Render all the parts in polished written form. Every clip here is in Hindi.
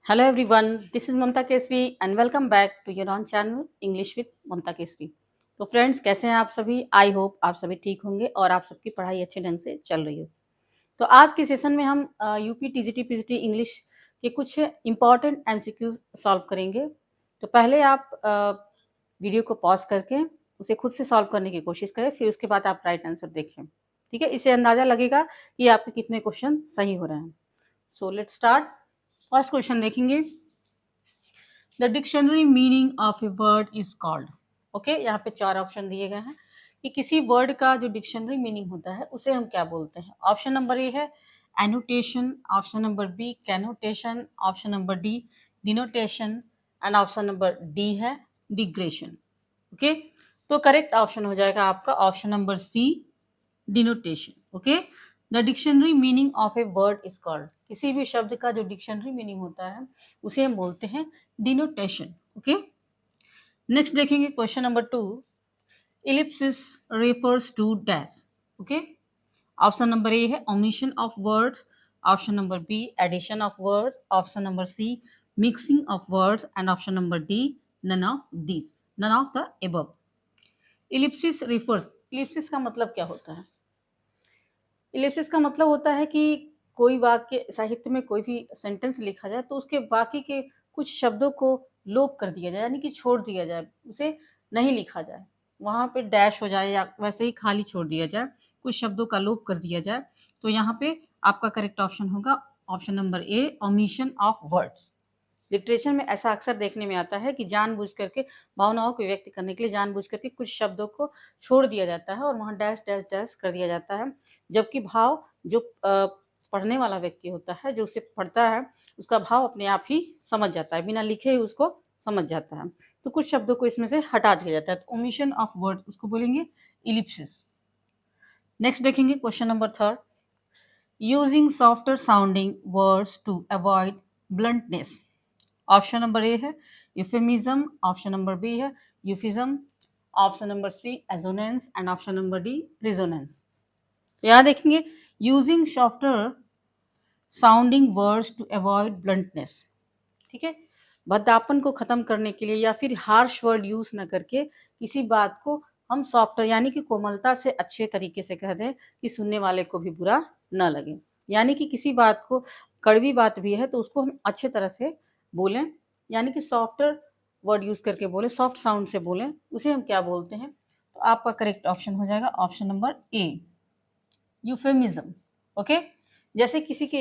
Hello everyone, this is Mamta Kesri and welcome back to your own channel English with Mamta Kesri। तो फ्रेंड्स कैसे हैं आप सभी। आई होप आप सभी ठीक होंगे और आप सबकी पढ़ाई अच्छे ढंग से चल रही हो। तो आज के सेशन में हम यूपी टीजीटी पीजीटी इंग्लिश के कुछ इंपॉर्टेंट एमसीक्यूज सॉल्व करेंगे। तो पहले आप वीडियो को पॉज करके उसे खुद से सॉल्व करने की कोशिश करें, फिर उसके बाद आप राइट आंसर देखें। ठीक है, इससे अंदाजा लगेगा कि आपके कितने क्वेश्चन सही हो रहे हैं। So let's start. First question देखेंगे, the dictionary meaning of a word is called. Okay, यहाँ पे चार ऑप्शन दिए गए हैं कि किसी वर्ड का जो डिक्शनरी मीनिंग होता है उसे हम क्या बोलते हैं। ऑप्शन नंबर ए है annotation, option number B connotation, option number D denotation and option number D है डिग्रेशन। ओके, तो करेक्ट ऑप्शन हो जाएगा आपका option number C denotation. Okay, the dictionary meaning of a word is called. किसी भी शब्द का जो डिक्शनरी मीनिंग होता है उसे हम बोलते हैं डिनोटेशन। ओके, नेक्स्ट देखेंगे question number 2, ellipsis refers to dash. Okay, option number A है omission of words, option number B addition of words, option number C mixing of words and option number D none of this, none of the above. Ellipsis refers, ellipsis का मतलब क्या होता है। इलिप्सिस का मतलब होता है कि कोई वाक्य साहित्य में कोई भी सेंटेंस लिखा जाए तो उसके बाकी के कुछ शब्दों को लोप कर दिया जाए, यानी कि छोड़ दिया जाए, उसे नहीं लिखा जाए, वहाँ पे डैश हो जाए या वैसे ही खाली छोड़ दिया जाए, कुछ शब्दों का लोप कर दिया जाए। तो यहाँ पे आपका करेक्ट ऑप्शन होगा option number A omission of words. Literature में ऐसा अक्सर देखने में आता है कि जानबूझ करके भावनाओं को व्यक्त करने के लिए जानबूझ करके कुछ शब्दों को छोड़ दिया जाता है और वहाँ डैश डैश डैश कर दिया जाता है, जबकि भाव जो पढ़ने वाला व्यक्ति होता है, जो उसे पढ़ता है, उसका भाव अपने आप ही समझ जाता है, बिना लिखे ही उसको समझ जाता है। तो कुछ शब्दों को इसमें से हटा दिया जाता है, तो ओमिशन ऑफ वर्ड उसको बोलेंगे इलिप्सिस। नेक्स्ट देखेंगे question number 3, using softer sounding words to avoid bluntness. Option number A है यूफेमिज्म, ऑप्शन नंबर बी है euphuism, option number C assonance and option number D resonance. यहाँ देखेंगे using softer sounding words to avoid bluntness. ठीक है, भद्दापन को खत्म करने के लिए या फिर हार्श वर्ड यूज न करके किसी बात को हम सॉफ्टर यानी कि कोमलता से अच्छे तरीके से कह दें कि सुनने वाले को भी बुरा न लगे। यानी कि किसी बात को, कड़वी बात भी है तो उसको हम अच्छे तरह से बोलें, यानी कि सॉफ्टर वर्ड यूज करके बोले, सॉफ्ट साउंड से बोलें, उसे हम क्या बोलते हैं। तो आपका करेक्ट ऑप्शन हो जाएगा ऑप्शन नंबर ए यूफेमिज्म। ओके, जैसे किसी के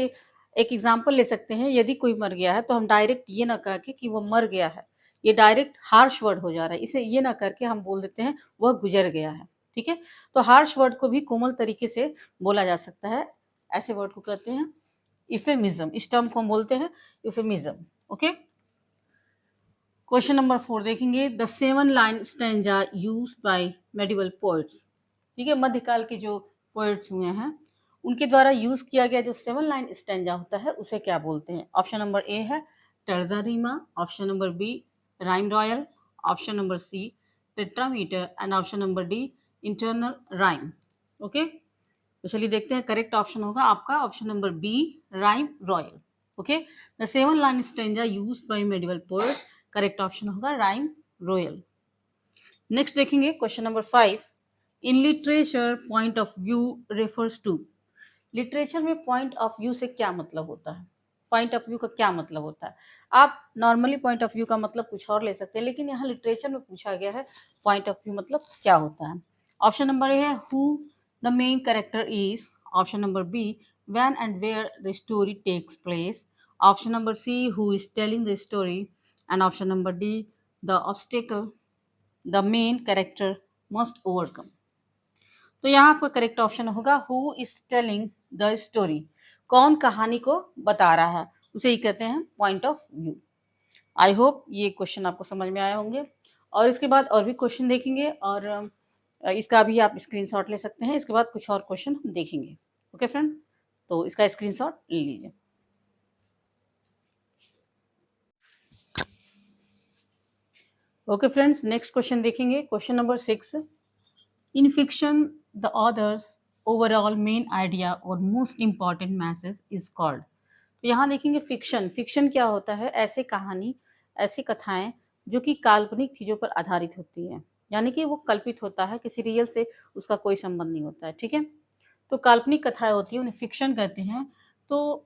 एक एग्जाम्पल ले सकते हैं, यदि कोई मर गया है तो हम डायरेक्ट ये ना कह के कि वो मर गया है, ये डायरेक्ट हार्श वर्ड हो जा रहा है, इसे ये ना करके हम बोल देते हैं वह गुजर गया है। ठीक है, तो हार्श वर्ड को भी कोमल तरीके से बोला जा सकता है, ऐसे वर्ड को कहते हैं इफेमिज्म, इस टर्म को हम बोलते हैं इफेमिज्म। ओके, क्वेश्चन नंबर 4 देखेंगे, the 7 line stanza used by medieval poets. ठीक है, मध्यकाल के जो पोएट्स हुए हैं उनके द्वारा यूज किया गया जो 7 लाइन स्टैंजा होता है उसे क्या बोलते हैं। ऑप्शन नंबर ए है terza rima, option number B rhyme royal, option number C tetrameter and option number D internal rhyme. Okay, तो चलिए देखते हैं, करेक्ट ऑप्शन होगा आपका option number B rhyme royal. Okay, the 7 line stanza used by medieval poet, correct option होगा राइम रॉयल। नेक्स्ट देखेंगे question number 5, in literature point of view refers to. Literature में पॉइंट ऑफ व्यू से क्या मतलब होता है, पॉइंट ऑफ व्यू का क्या मतलब होता है। आप नॉर्मली पॉइंट ऑफ व्यू का मतलब कुछ और ले सकते हैं, लेकिन यहाँ लिटरेचर में पूछा गया है पॉइंट ऑफ व्यू मतलब क्या होता है। ऑप्शन नंबर ए है who the main character is, option number B when and where the story takes place, option number C who is telling the story and option number D the obstacle the main character must overcome. तो यहाँ आपका करेक्ट ऑप्शन होगा who is telling the story, कौन कहानी को बता रहा है, उसे ही कहते हैं point of view. I hope ये क्वेश्चन आपको समझ में आए होंगे, और इसके बाद और भी क्वेश्चन देखेंगे और इसका भी आप स्क्रीनशॉट ले सकते हैं, इसके बाद कुछ और क्वेश्चन हम देखेंगे। ओके फ्रेंड, तो इसका स्क्रीनशॉट ले लीजिए। ओके फ्रेंड्स, नेक्स्ट क्वेश्चन देखेंगे, question number 6, in fiction the author's overall main idea और most important message is called. तो यहाँ देखेंगे फिक्शन। फिक्शन क्या होता है? ऐसे कहानी, ऐसी कथाएं जो कि काल्पनिक चीज़ों पर आधारित होती हैं, यानी कि वो कल्पित होता है, किसी रियल से उसका कोई संबंध नहीं होता है। ठीक है, तो काल्पनिक कथाएं होती हैं, उन्हें फिक्शन कहते हैं। तो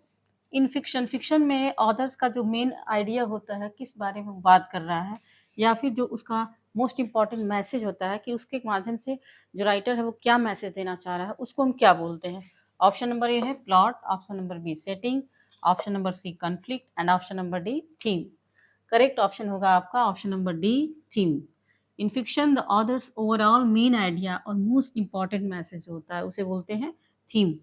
इन फिक्शन में ऑथर्स का जो मेन आइडिया होता है, किस बारे में वो बात कर रहा है, या फिर जो उसका मोस्ट इम्पॉर्टेंट मैसेज होता है कि उसके माध्यम से जो राइटर है वो क्या मैसेज देना चाह रहा है, उसको हम क्या बोलते हैं। ऑप्शन नंबर ए है plot, option number B setting, option number C conflict and option number D theme. Correct option होगा आपका option number D theme. In fiction the author's overall main idea और मोस्ट इंपॉर्टेंट मैसेज होता है, उसे बोलते हैं थीम।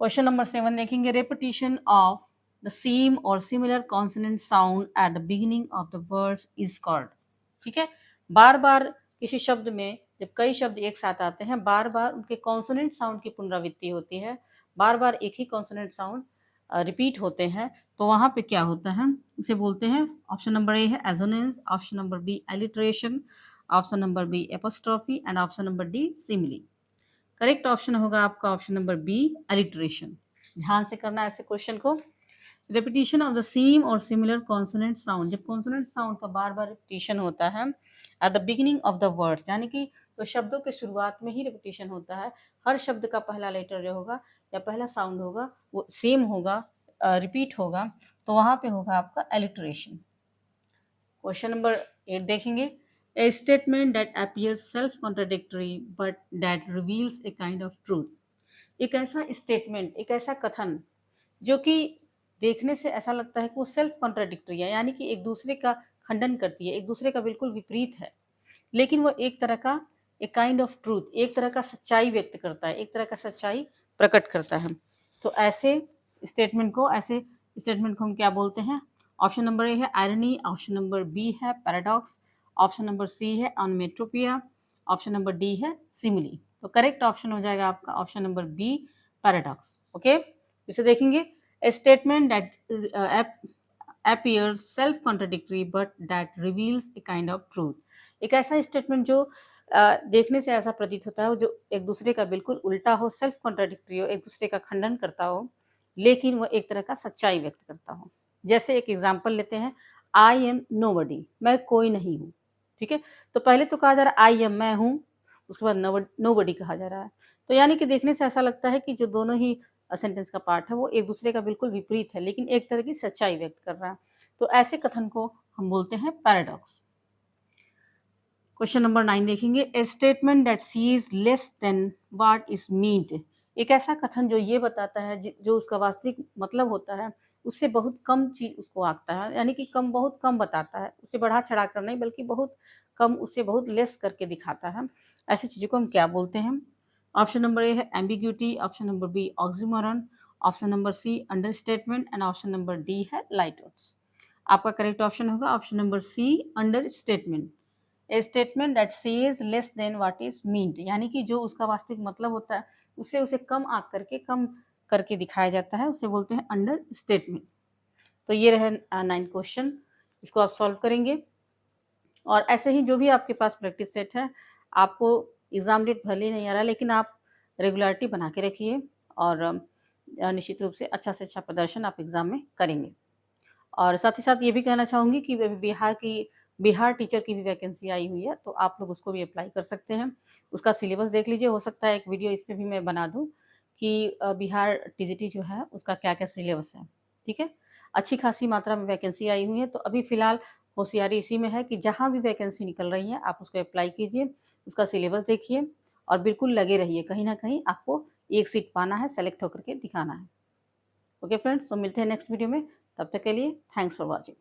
क्वेश्चन नंबर 7 देखेंगे, रेपिटेशन ऑफ द सेम और similar consonant sound at the beginning of the words is called. ठीक है, बार बार किसी शब्द में जब कई शब्द एक साथ आते हैं, बार बार उनके कॉन्सोनेंट साउंड की पुनरावृत्ति होती है, बार बार एक ही कॉन्सोनेंट साउंड रिपीट होते हैं, तो वहाँ पे क्या होता है, उसे बोलते हैं। ऑप्शन नंबर ए है assonance, option number B alliteration, option number B apostrophe and option number D simile. Correct option होगा आपका ऑप्शन नंबर बी एलिट्रेशन। ध्यान से करना है ऐसे क्वेश्चन को। रिपीटिशन ऑफ द सेम और सिमिलर कॉन्सोनेंट साउंड, जब कॉन्सोनेंट साउंड का बार बार रिपीटिशन होता है at the beginning of the words, यानी कि तो शब्दों के शुरुआत में ही रिपीटिशन होता है, हर शब्द का पहला लेटर जो होगा या पहला साउंड होगा वो सेम होगा, रिपीट होगा, तो वहाँ पे होगा आपका एलिट्रेशन। क्वेश्चन नंबर 8 देखेंगे, a statement that appears self contradictory but that reveals a kind of truth। एक ऐसा स्टेटमेंट, एक ऐसा कथन जो कि देखने से ऐसा लगता है कि वो सेल्फ कॉन्ट्राडिक्टरी है, यानी कि एक दूसरे का खंडन करती है, एक दूसरे का बिल्कुल विपरीत है, लेकिन वो एक तरह का एक काइंड ऑफ ट्रूथ, एक तरह का सच्चाई व्यक्त करता है, एक तरह का सच्चाई प्रकट करता है। तो ऐसे स्टेटमेंट को हम क्या बोलते हैं? ऑप्शन नंबर ए है आयरनी, ऑप्शन नंबर बी है पैराडॉक्स, ऑप्शन नंबर सी है ऑनमेट्रोपिया, ऑप्शन नंबर डी है सिमिली। तो करेक्ट ऑप्शन हो जाएगा आपका option number B paradox. Okay, इसे देखेंगे, a statement that appears self contradictory but that reveals a kind of truth। एक ऐसा स्टेटमेंट जो देखने से ऐसा प्रतीत होता है जो एक दूसरे का बिल्कुल उल्टा हो, सेल्फ कॉन्ट्राडिक्टरी हो, एक दूसरे का खंडन करता हो, लेकिन वो एक तरह का सच्चाई व्यक्त करता हो। जैसे एक एग्जाम्पल लेते हैं, आई एम नोबडी, मैं कोई नहीं हूँ। ठीक है, तो पहले तो कहा जा रहा है आई एम, मैं हूँ, उसके बाद नोबडी कहा जा रहा है, तो यानी कि देखने से ऐसा लगता है कि जो दोनों ही सेंटेंस का पार्ट है वो एक दूसरे का बिल्कुल विपरीत है, लेकिन एक तरह की सच्चाई व्यक्त कर रहा है। तो ऐसे कथन को हम बोलते हैं पैराडॉक्स। क्वेश्चन नंबर 9 देखेंगे, a statement that says less than what is meant. एक ऐसा कथन जो ये बताता है जो उसका वास्तविक मतलब होता है उससे बहुत कम चीज उसको आंकता है, यानी कि बहुत कम बताता है, उसे बढ़ा चढ़ा कर नहीं बल्कि बहुत कम, उससे बहुत लेस करके दिखाता है। ऐसी चीज़ों को हम क्या बोलते हैं? ऑप्शन नंबर ए है ambiguity, option number B oxymoron, option number C understatement and option number D है लाइटवर्ड्स। आपका करेक्ट ऑप्शन होगा option number C understatement. A statement that says less than what is meant, यानी कि जो उसका वास्तविक मतलब होता है उससे उसे कम आंक करके, कम करके दिखाया जाता है, उसे बोलते हैं अंडर स्टेटमेंट। तो ये रहे 9 क्वेश्चन, इसको आप सॉल्व करेंगे। और ऐसे ही जो भी आपके पास प्रैक्टिस सेट है, आपको एग्ज़ाम डेट भले ही नहीं आ रहा, लेकिन आप रेगुलरिटी बना के रखिए और निश्चित रूप से अच्छा प्रदर्शन आप एग्ज़ाम में करेंगे। और साथ ही साथ ये भी कहना चाहूँगी कि बिहार टीचर की भी वैकेंसी आई हुई है, तो आप लोग उसको भी अप्लाई कर सकते हैं। उसका सिलेबस देख लीजिए, हो सकता है एक वीडियो इस पे भी मैं बना दूँ कि बिहार टीजीटी जो है उसका क्या-क्या सिलेबस है। ठीक है? अच्छी खासी मात्रा में वैकेंसी आई हुई है, तो अभी फ़िलहाल होशियारी इसी में है कि जहाँ भी वैकेंसी निकल रही है आप उसको अप्लाई कीजिए, उसका सिलेबस देखिए और बिल्कुल लगे रहिए, कहीं न कहीं आपको एक सीट पाना है, सेलेक्ट होकर के दिखाना है। ओके फ्रेंड्स, तो मिलते हैं नेक्स्ट वीडियो में, तब तक के लिए थैंक्स फॉर वॉचिंग।